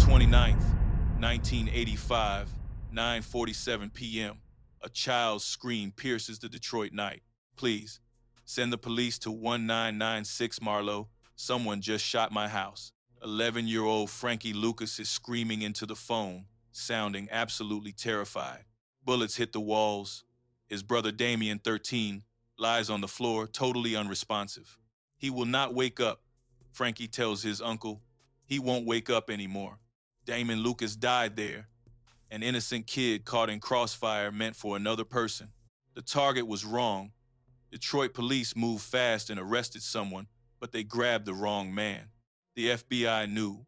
29th, 1985, 9:47 p.m. A child's scream pierces the Detroit night. Please, send the police to 1996 Marlo. Someone just shot my house. 11-year-old Frankie Lucas is screaming into the phone, sounding absolutely terrified. Bullets hit the walls. His brother Damian, 13, lies on the floor, totally unresponsive. He will not wake up, Frankie tells his uncle. He won't wake up anymore. Damian Lucas died there. An innocent kid caught in crossfire meant for another person. The target was wrong. Detroit police moved fast and arrested someone, but they grabbed the wrong man. The FBI knew.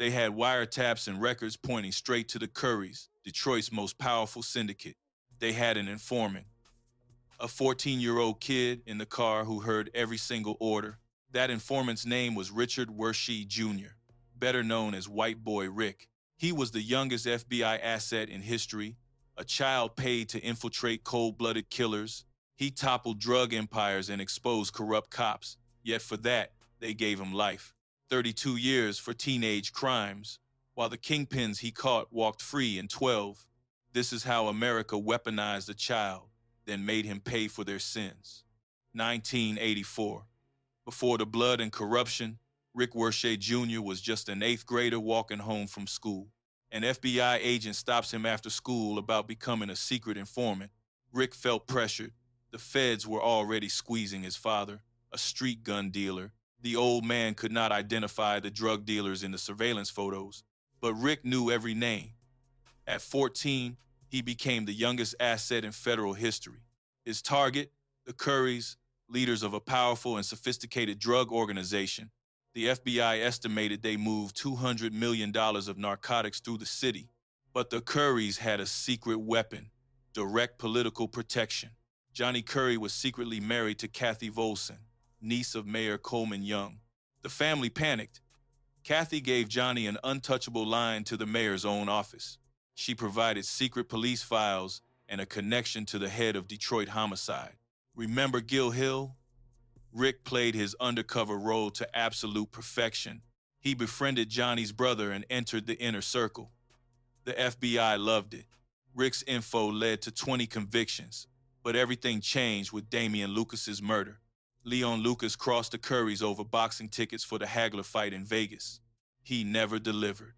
They had wiretaps and records pointing straight to the Currys, Detroit's most powerful syndicate. They had an informant. A 14-year-old kid in the car who heard every single order. That informant's name was Richard Wershe Jr., better known as White Boy Rick. He was the youngest FBI asset in history, a child paid to infiltrate cold-blooded killers. He toppled drug empires and exposed corrupt cops, yet for that, they gave him life. 32 years for teenage crimes, while the kingpins he caught walked free in 12. This is how America weaponized a child, then made him pay for their sins. 1984. Before the blood and corruption, Rick Wershe Jr. was just an 8th grader walking home from school. An FBI agent stops him after school about becoming a secret informant. Rick felt pressured. The feds were already squeezing his father, a street gun dealer. The old man could not identify the drug dealers in the surveillance photos, but Rick knew every name. At 14, he became the youngest asset in federal history. His target, the Currys, leaders of a powerful and sophisticated drug organization. The FBI estimated they moved $200 million of narcotics through the city. But the Currys had a secret weapon, direct political protection. Johnny Curry was secretly married to Kathy Volsan, niece of Mayor Coleman Young. The family panicked. Kathy gave Johnny an untouchable line to the mayor's own office. She provided secret police files and a connection to the head of Detroit Homicide. Remember Gil Hill? Rick played his undercover role to absolute perfection. He befriended Johnny's brother and entered the inner circle. The FBI loved it. Rick's info led to 20 convictions, but everything changed with Damian Lucas's murder. Leon Lucas crossed the Currys over boxing tickets for the Hagler fight in Vegas. He never delivered.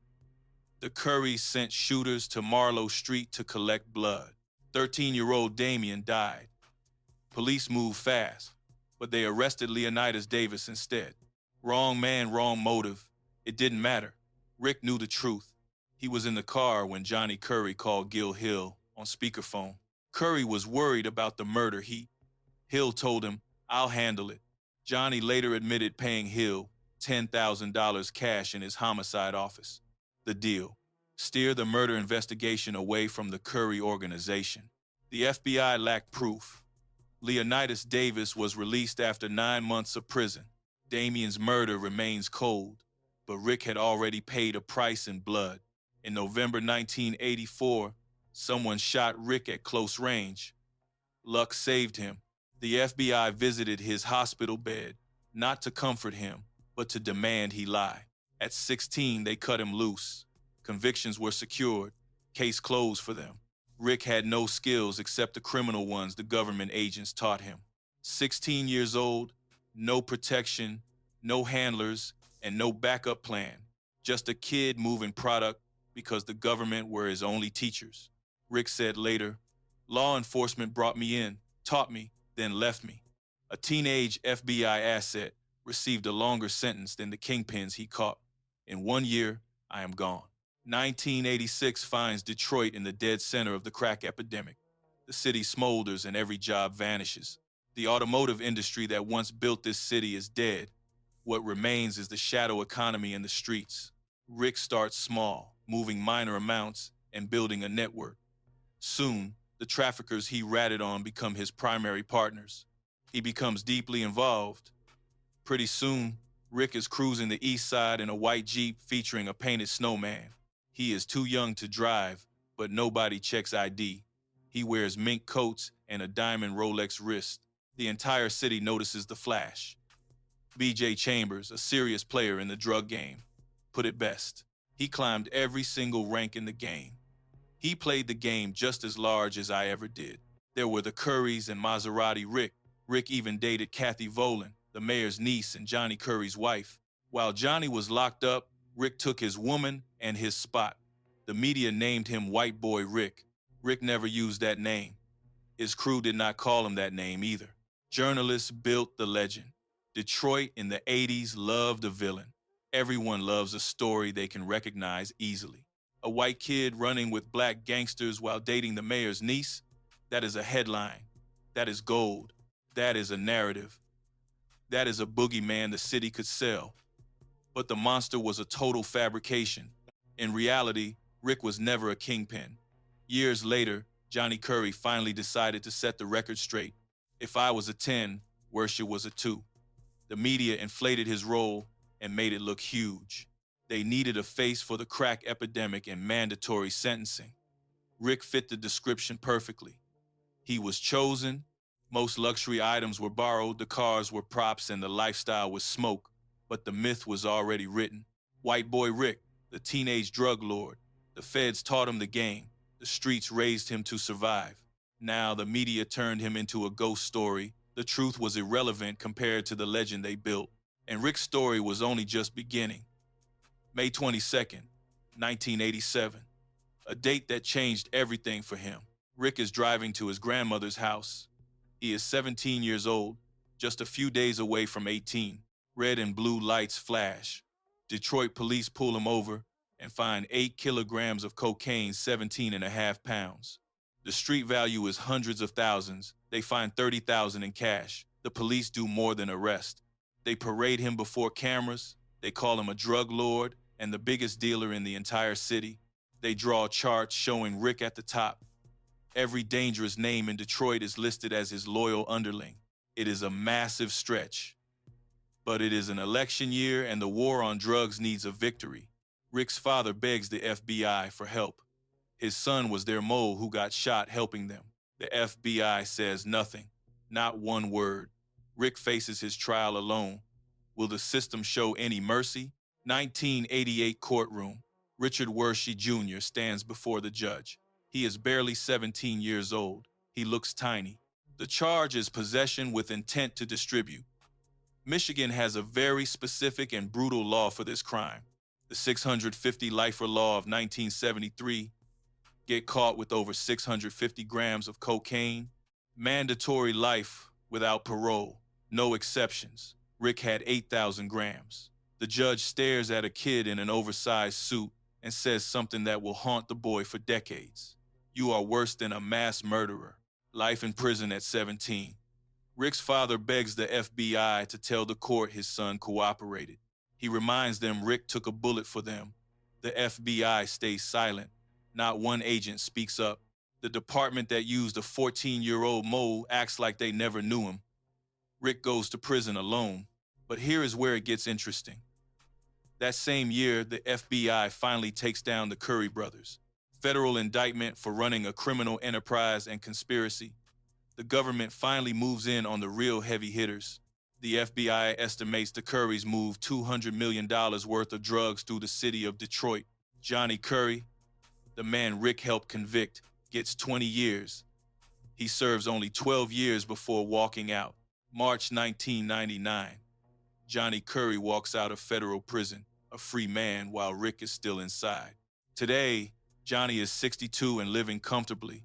The Currys sent shooters to Marlo Street to collect blood. 13-year-old Damian died. Police moved fast, but they arrested Leonidas Davis instead. Wrong man, wrong motive. It didn't matter. Rick knew the truth. He was in the car when Johnny Curry called Gil Hill on speakerphone. Curry was worried about the murder heat. Hill told him, "I'll handle it." Johnny later admitted paying Hill $10,000 cash in his homicide office. The deal: steer the murder investigation away from the Curry organization. The FBI lacked proof. Leonidas Davis was released after 9 months of prison. Damian's murder remains cold, but Rick had already paid a price in blood. In November 1984, someone shot Rick at close range. Luck saved him. The FBI visited his hospital bed, not to comfort him, but to demand he lie. At 16, they cut him loose. Convictions were secured, case closed for them. Rick had no skills except the criminal ones the government agents taught him. 16 years old, no protection, no handlers, and no backup plan. Just a kid moving product because the government were his only teachers. Rick said later, "Law enforcement brought me in, taught me, then left me." A teenage FBI asset received a longer sentence than the kingpins he caught. In 1 year, I am gone. 1986 finds Detroit in the dead center of the crack epidemic. The city smolders and every job vanishes. The automotive industry that once built this city is dead. What remains is the shadow economy in the streets. Rick starts small, moving minor amounts and building a network. Soon, the traffickers he ratted on become his primary partners. He becomes deeply involved. Pretty soon, Rick is cruising the east side in a white Jeep featuring a painted snowman. He is too young to drive, but nobody checks ID. He wears mink coats and a diamond Rolex wrist. The entire city notices the flash. B.J. Chambers, a serious player in the drug game, put it best: He climbed every single rank in the game. He played the game just as large as I ever did. There were the Currys and Maserati Rick. Rick even dated Kathy Volsan, the mayor's niece and Johnny Curry's wife. While Johnny was locked up, Rick took his woman and his spot. The media named him White Boy Rick. Rick never used that name. His crew did not call him that name either. Journalists built the legend. Detroit in the 80s loved a villain. Everyone loves a story they can recognize easily. A white kid running with black gangsters while dating the mayor's niece? That is a headline. That is gold. That is a narrative. That is a boogeyman the city could sell. But the monster was a total fabrication. In reality, Rick was never a kingpin. Years later, Johnny Curry finally decided to set the record straight. If I was a 10, Wershe was a 2. The media inflated his role and made it look huge. They needed a face for the crack epidemic and mandatory sentencing. Rick fit the description perfectly. He was chosen, most luxury items were borrowed, the cars were props, and the lifestyle was smoke. But the myth was already written. White Boy Rick, the teenage drug lord. The feds taught him the game. The streets raised him to survive. Now the media turned him into a ghost story. The truth was irrelevant compared to the legend they built. And Rick's story was only just beginning. May 22nd, 1987. A date that changed everything for him. Rick is driving to his grandmother's house. He is 17 years old, just a few days away from 18. Red and blue lights flash. Detroit police pull him over and find 8 kilograms of cocaine, 17.5 pounds. The street value is hundreds of thousands. They find $30,000 in cash. The police do more than arrest. They parade him before cameras. They call him a drug lord and the biggest dealer in the entire city. They draw charts showing Rick at the top. Every dangerous name in Detroit is listed as his loyal underling. It is a massive stretch. But it is an election year and the war on drugs needs a victory. Rick's father begs the FBI for help. His son was their mole who got shot helping them. The FBI says nothing, not one word. Rick faces his trial alone. Will the system show any mercy? 1988 courtroom. Richard Wershe Jr. stands before the judge. He is barely 17 years old. He looks tiny. The charge is possession with intent to distribute. Michigan has a very specific and brutal law for this crime. The 650 lifer law of 1973. Get caught with over 650 grams of cocaine. Mandatory life without parole. No exceptions. Rick had 8,000 grams. The judge stares at a kid in an oversized suit and says something that will haunt the boy for decades. You are worse than a mass murderer. Life in prison at 17. Rick's father begs the FBI to tell the court his son cooperated. He reminds them Rick took a bullet for them. The FBI stays silent. Not one agent speaks up. The department that used a 14-year-old mole acts like they never knew him. Rick goes to prison alone. But here is where it gets interesting. That same year, the FBI finally takes down the Curry brothers. Federal indictment for running a criminal enterprise and conspiracy. The government finally moves in on the real heavy hitters. The FBI estimates the Currys moved $200 million worth of drugs through the city of Detroit. Johnny Curry, the man Rick helped convict, gets 20 years. He serves only 12 years before walking out. March 1999. Johnny Curry walks out of federal prison, a free man, while Rick is still inside. Today, Johnny is 62 and living comfortably.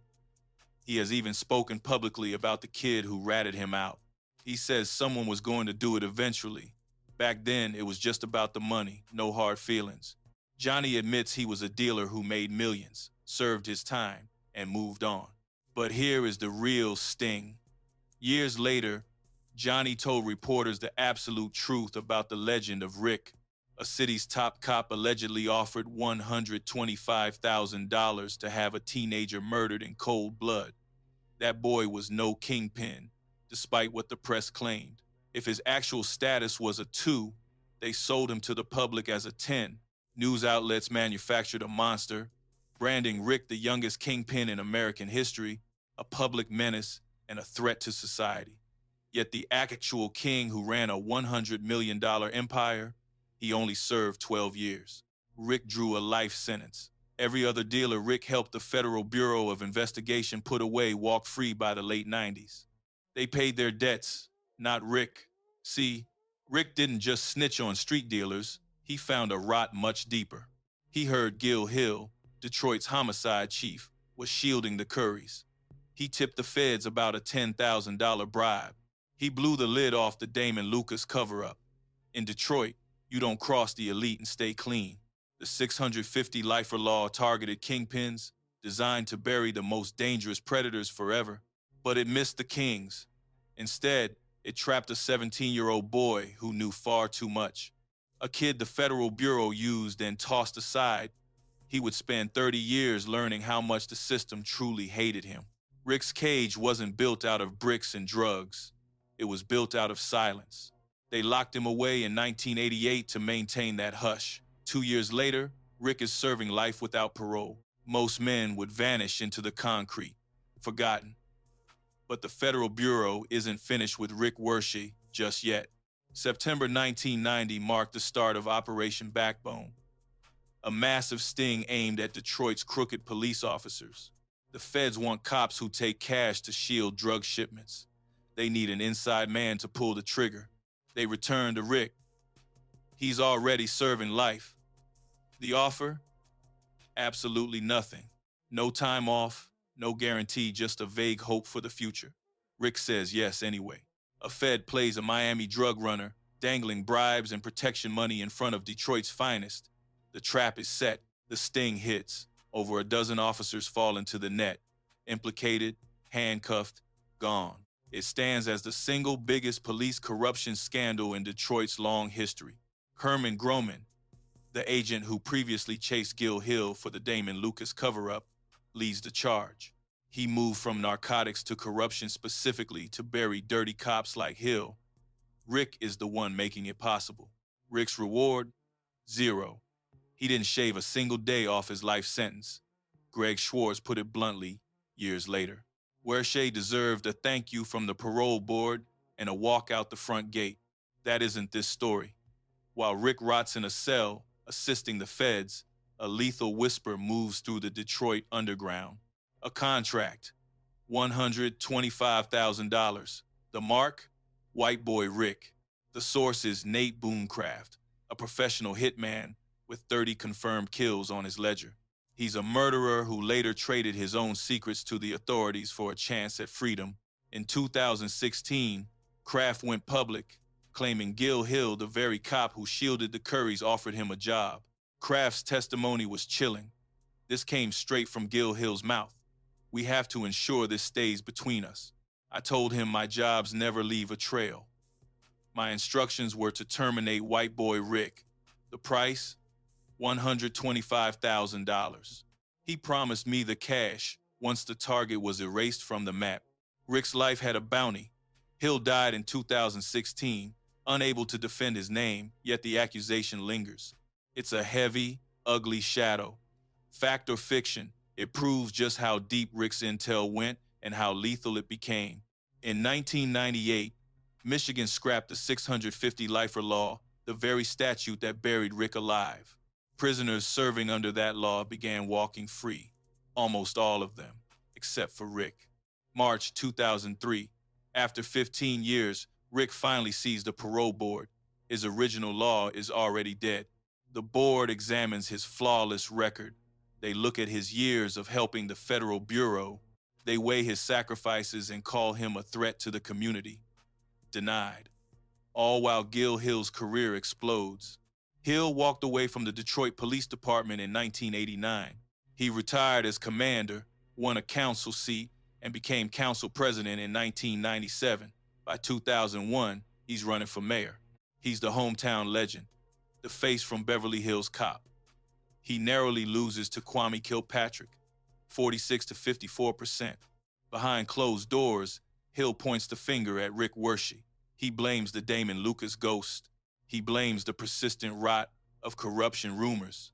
He has even spoken publicly about the kid who ratted him out. He says someone was going to do it eventually. Back then, it was just about the money, no hard feelings. Johnny admits he was a dealer who made millions, served his time, and moved on. But here is the real sting. Years later, Johnny told reporters the absolute truth about the legend of Rick. A city's top cop allegedly offered $125,000 to have a teenager murdered in cold blood. That boy was no kingpin, despite what the press claimed. If his actual status was a 2, they sold him to the public as a 10. News outlets manufactured a monster, branding Rick the youngest kingpin in American history, a public menace, and a threat to society. Yet the actual king who ran a $100 million empire, he only served 12 years. Rick drew a life sentence. Every other dealer Rick helped the Federal Bureau of Investigation put away walked free by the late 90s. They paid their debts, not Rick. See, Rick didn't just snitch on street dealers, he found a rot much deeper. He heard Gil Hill, Detroit's homicide chief, was shielding the Currys. He tipped the feds about a $10,000 bribe. He blew the lid off the Damian Lucas cover-up. In Detroit, you don't cross the elite and stay clean. The 650 lifer law targeted kingpins, designed to bury the most dangerous predators forever. But it missed the kings. Instead, it trapped a 17-year-old boy who knew far too much. A kid the Federal Bureau used and tossed aside. He would spend 30 years learning how much the system truly hated him. Rick's cage wasn't built out of bricks and drugs. It was built out of silence. They locked him away in 1988 to maintain that hush. 2 years later, Rick is serving life without parole. Most men would vanish into the concrete, forgotten. But the Federal Bureau isn't finished with Rick Wershe just yet. September 1990 marked the start of Operation Backbone, a massive sting aimed at Detroit's crooked police officers. The feds want cops who take cash to shield drug shipments. They need an inside man to pull the trigger. They return to Rick. He's already serving life. The offer? Absolutely nothing. No time off, no guarantee, just a vague hope for the future. Rick says yes anyway. A Fed plays a Miami drug runner, dangling bribes and protection money in front of Detroit's finest. The trap is set. The sting hits. Over a dozen officers fall into the net. Implicated, handcuffed, gone. It stands as the single biggest police corruption scandal in Detroit's long history. Herman Groman, the agent who previously chased Gil Hill for the Damian Lucas cover-up, leads the charge. He moved from narcotics to corruption specifically to bury dirty cops like Hill. Rick is the one making it possible. Rick's reward? Zero. He didn't shave a single day off his life sentence. Greg Schwartz put it bluntly years later. Wershe deserved a thank you from the parole board and a walk out the front gate. That isn't this story. While Rick rots in a cell, assisting the feds, a lethal whisper moves through the Detroit underground. A contract, $125,000. The mark? White Boy Rick. The source is Nate Booncraft, a professional hitman with 30 confirmed kills on his ledger. He's a murderer who later traded his own secrets to the authorities for a chance at freedom. In 2016, Kraft went public, claiming Gil Hill, the very cop who shielded the Currys, offered him a job. Kraft's testimony was chilling. This came straight from Gil Hill's mouth. We have to ensure this stays between us. I told him my jobs never leave a trail. My instructions were to terminate White Boy Rick. The price? $125,000. He promised me the cash once the target was erased from the map. Rick's life had a bounty. Hill died in 2016, unable to defend his name, yet the accusation lingers. It's a heavy, ugly shadow. Fact or fiction, it proves just how deep Rick's intel went and how lethal it became. In 1998, Michigan scrapped the 650 lifer law, the very statute that buried Rick alive. Prisoners serving under that law began walking free, almost all of them, except for Rick. March 2003, after 15 years, Rick finally sees the parole board. His original law is already dead. The board examines his flawless record. They look at his years of helping the Federal Bureau. They weigh his sacrifices and call him a threat to the community. Denied. All while Gil Hill's career explodes. Hill walked away from the Detroit Police Department in 1989. He retired as commander, won a council seat, and became council president in 1997. By 2001, he's running for mayor. He's the hometown legend, the face from Beverly Hills Cop. He narrowly loses to Kwame Kilpatrick, 46 to 54%. Behind closed doors, Hill points the finger at Rick Wershe. He blames the Damian Lucas ghost. He blames the persistent rot of corruption rumors.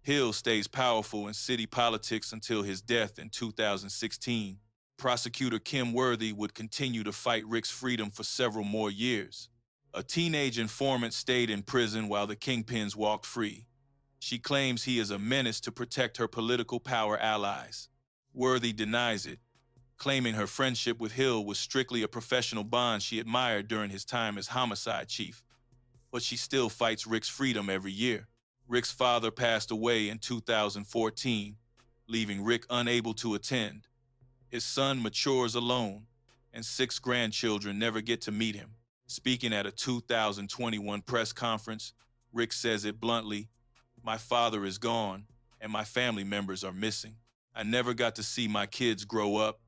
Hill stays powerful in city politics until his death in 2016. Prosecutor Kim Worthy would continue to fight Rick's freedom for several more years. A teenage informant stayed in prison while the Kingpins walked free. She claims he is a menace to protect her political power allies. Worthy denies it, claiming her friendship with Hill was strictly a professional bond she admired during his time as homicide chief. But she still fights Rick's freedom every year. Rick's father passed away in 2014, leaving Rick unable to attend. His son matures alone, and 6 grandchildren never get to meet him. Speaking at a 2021 press conference, Rick says it bluntly, "My father is gone, and my family members are missing. I never got to see my kids grow up.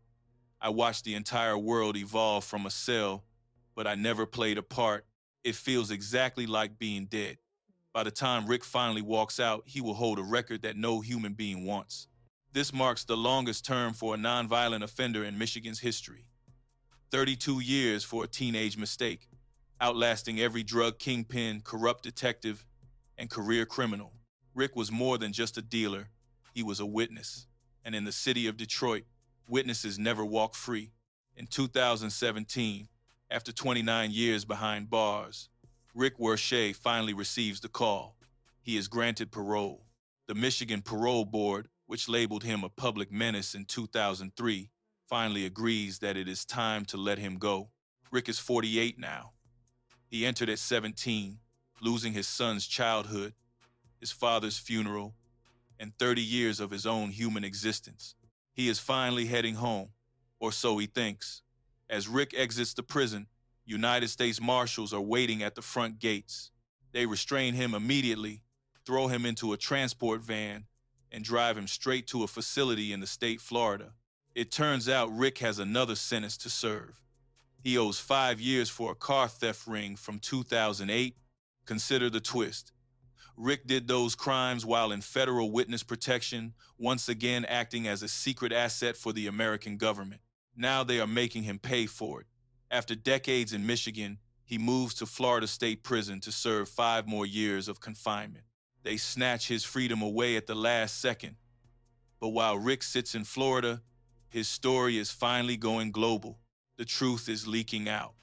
I watched the entire world evolve from a cell, but I never played a part. It feels exactly like being dead." By the time Rick finally walks out, he will hold a record that no human being wants. This marks the longest term for a nonviolent offender in Michigan's history. 32 years for a teenage mistake, outlasting every drug kingpin, corrupt detective, and career criminal. Rick was more than just a dealer. He was a witness. And in the city of Detroit, witnesses never walk free. In 2017, after 29 years behind bars, Rick Wershe finally receives the call. He is granted parole. The Michigan Parole Board, which labeled him a public menace in 2003, finally agrees that it is time to let him go. Rick is 48 now. He entered at 17, losing his son's childhood, his father's funeral, and 30 years of his own human existence. He is finally heading home, or so he thinks. As Rick exits the prison, United States Marshals are waiting at the front gates. They restrain him immediately, throw him into a transport van, and drive him straight to a facility in the state Florida. It turns out Rick has another sentence to serve. He owes 5 years for a car theft ring from 2008. Consider the twist. Rick did those crimes while in federal witness protection, once again acting as a secret asset for the American government. Now they are making him pay for it. After decades in Michigan, he moves to Florida State Prison to serve 5 more years of confinement. They snatch his freedom away at the last second. But while Rick sits in Florida, his story is finally going global. The truth is leaking out.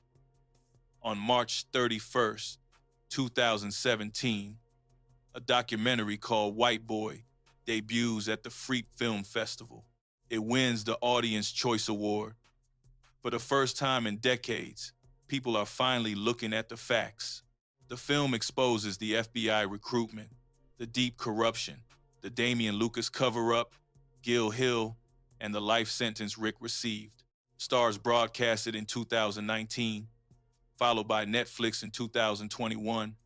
On March 31st, 2017, a documentary called White Boy debuts at the Freak Film Festival. It wins the Audience Choice Award. For the first time in decades, people are finally looking at the facts. The film exposes the FBI recruitment, the deep corruption, the Damian Lucas cover-up, Gil Hill, and the life sentence Rick received. Stars broadcasted in 2019, followed by Netflix in 2021.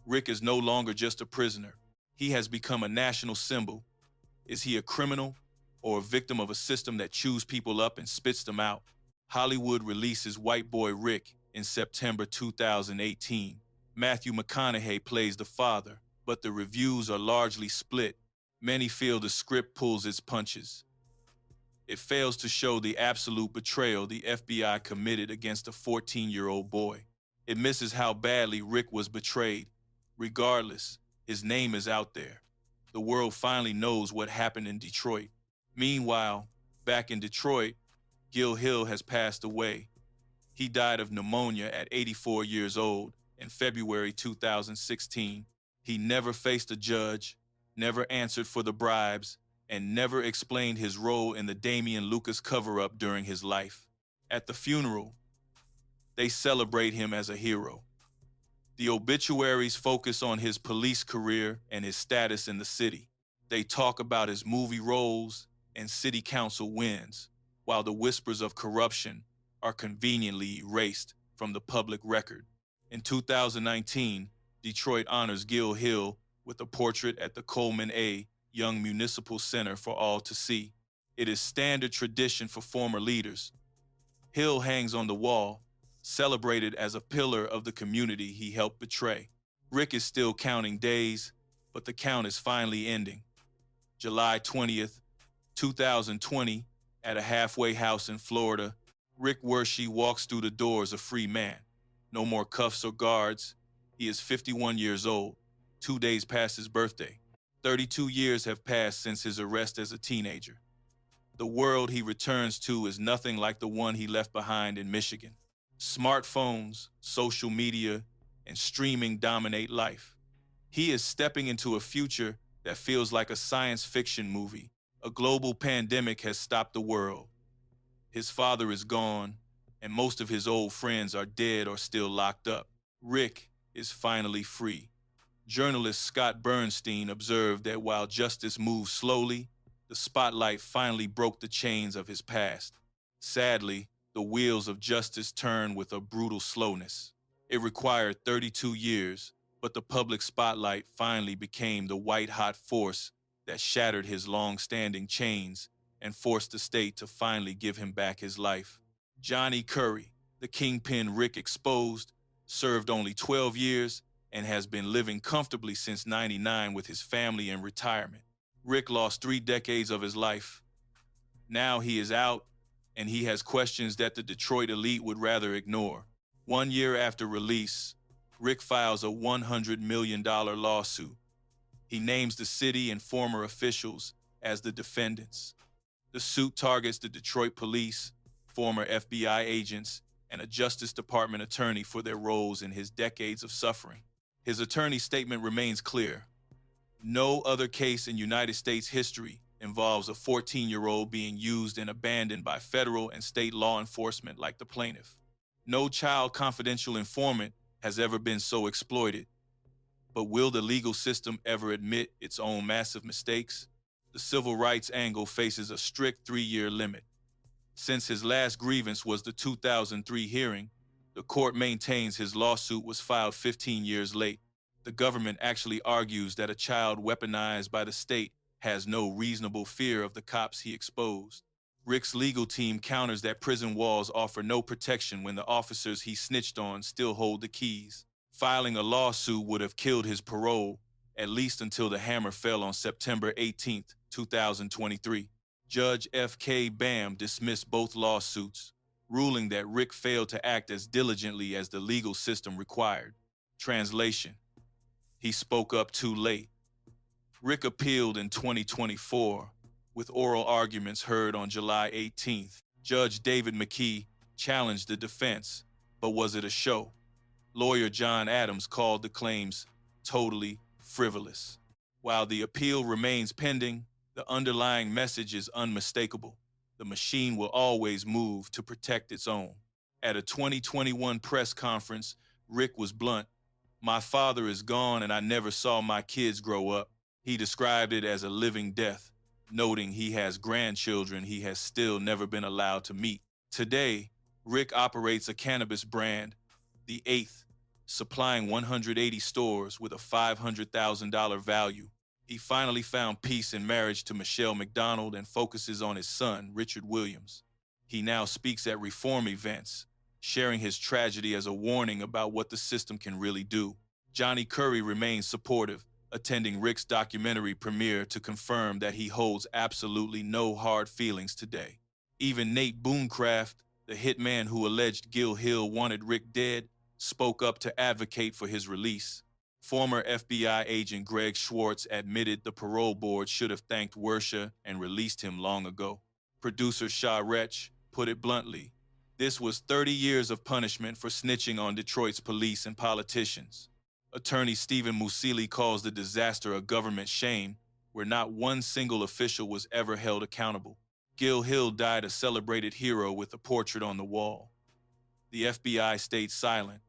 Rick is no longer just a prisoner. He has become a national symbol. Is he a criminal or a victim of a system that chews people up and spits them out? Hollywood releases White Boy Rick in September 2018. Matthew McConaughey plays the father, but the reviews are largely split. Many feel the script pulls its punches. It fails to show the absolute betrayal the FBI committed against a 14-year-old boy. It misses how badly Rick was betrayed. Regardless, his name is out there. The world finally knows what happened in Detroit. Meanwhile, back in Detroit, Gil Hill has passed away. He died of pneumonia at 84 years old in February 2016. He never faced a judge, never answered for the bribes, and never explained his role in the Damian Lucas cover-up during his life. At the funeral, they celebrate him as a hero. The obituaries focus on his police career and his status in the city. They talk about his movie roles and city council wins, while the whispers of corruption are conveniently erased from the public record. In 2019, Detroit honors Gil Hill with a portrait at the Coleman Young Municipal Center for all to see. It is standard tradition for former leaders. Hill hangs on the wall, celebrated as a pillar of the community he helped betray. Rick is still counting days, but the count is finally ending. July 20th, 2020, at a halfway house in Florida, Rick Wershe walks through the doors a free man. No more cuffs or guards. He is 51 years old, 2 days past his birthday. 32 years have passed since his arrest as a teenager. The world he returns to is nothing like the one he left behind in Michigan. Smartphones, social media, and streaming dominate life. He is stepping into a future that feels like a science fiction movie. A global pandemic has stopped the world. His father is gone, and most of his old friends are dead or still locked up. Rick is finally free. Journalist Scott Bernstein observed that while justice moves slowly, the spotlight finally broke the chains of his past. Sadly, the wheels of justice turn with a brutal slowness. It required 32 years, but the public spotlight finally became the white-hot force that shattered his long-standing chains and forced the state to finally give him back his life. Johnny Curry, the kingpin Rick exposed, served only 12 years and has been living comfortably since '99 with his family in retirement. Rick lost 3 decades of his life. Now he is out, and he has questions that the Detroit elite would rather ignore. 1 year after release, Rick files a $100 million lawsuit. He names the city and former officials as the defendants. The suit targets the Detroit police, former FBI agents, and a Justice Department attorney for their roles in his decades of suffering. His attorney's statement remains clear. No other case in United States history involves a 14-year-old being used and abandoned by federal and state law enforcement like the plaintiff. No child confidential informant has ever been so exploited. But will the legal system ever admit its own massive mistakes? The civil rights angle faces a strict 3-year limit. Since his last grievance was the 2003 hearing, the court maintains his lawsuit was filed 15 years late. The government actually argues that a child weaponized by the state has no reasonable fear of the cops he exposed. Rick's legal team counters that prison walls offer no protection when the officers he snitched on still hold the keys. Filing a lawsuit would have killed his parole, at least until the hammer fell on September 18, 2023. Judge F.K. Bam dismissed both lawsuits, ruling that Rick failed to act as diligently as the legal system required. Translation: he spoke up too late. Rick appealed in 2024, with oral arguments heard on July 18th. Judge David McKee challenged the defense, but was it a show? Lawyer John Adams called the claims totally frivolous. While the appeal remains pending, the underlying message is unmistakable. The machine will always move to protect its own. At a 2021 press conference, Rick was blunt. "My father is gone and I never saw my kids grow up." He described it as a living death, noting he has grandchildren he has still never been allowed to meet. Today, Rick operates a cannabis brand, The Eighth, supplying 180 stores with a $500,000 value. He finally found peace in marriage to Michelle McDonald and focuses on his son, Richard Williams. He now speaks at reform events, sharing his tragedy as a warning about what the system can really do. Johnny Curry remains supportive, attending Rick's documentary premiere to confirm that he holds absolutely no hard feelings today. Even Nate Booncraft, the hitman who alleged Gil Hill wanted Rick dead, spoke up to advocate for his release. Former FBI agent Greg Schwartz admitted the parole board should have thanked Wershe and released him long ago. Producer Shah Rech put it bluntly: this was 30 years of punishment for snitching on Detroit's police and politicians. Attorney Stephen Musili calls the disaster a government shame, where not one single official was ever held accountable. Gil Hill died a celebrated hero with a portrait on the wall. The FBI stayed silent.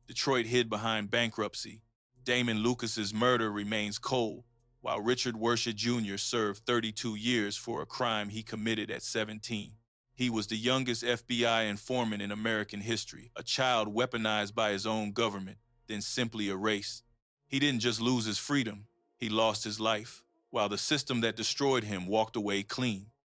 Detroit hid behind bankruptcy. Damian Lucas's murder remains cold, while Richard Wershe Jr. served 32 years for a crime he committed at 17. He was the youngest FBI informant in American history, a child weaponized by his own government, then simply erased. He didn't just lose his freedom, he lost his life, while the system that destroyed him walked away clean.